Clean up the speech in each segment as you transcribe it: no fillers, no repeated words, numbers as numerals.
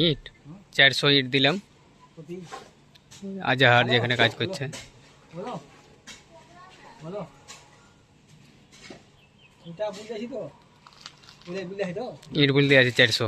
ইট 400 ইট দিলাম আজাহার যেখানে কাজ করছে। ইট বলতে আছে 400।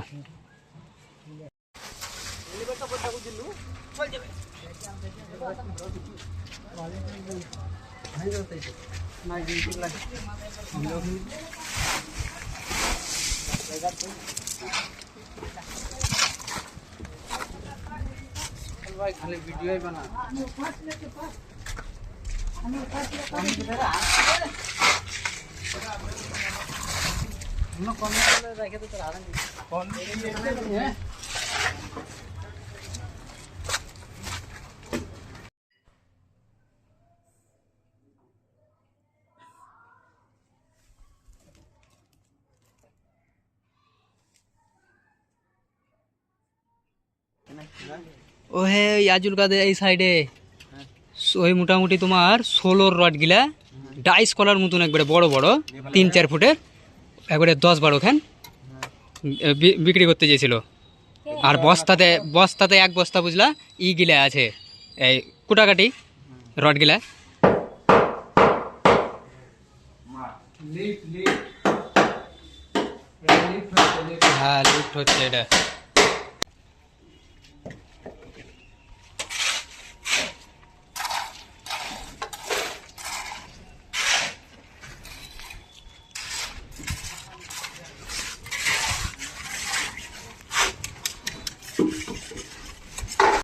भाई खाली वीडियो ही बना ও হে ইয়াজুল কাদের এই সাইডে ওই মোটামুটি তোমার 16 রড গিলা ডাইস কলার মতন একবারে বড় বড় 3-4 ফুটের একবারে 10-12 খান বিক্রি করতে চেয়েছিল। আর বস্তাতে এক বস্তা বুঝলা ই গিলা আছে এই কুটাকাটি রড গিলা। হ্যাঁ লিফট হচ্ছে এটা।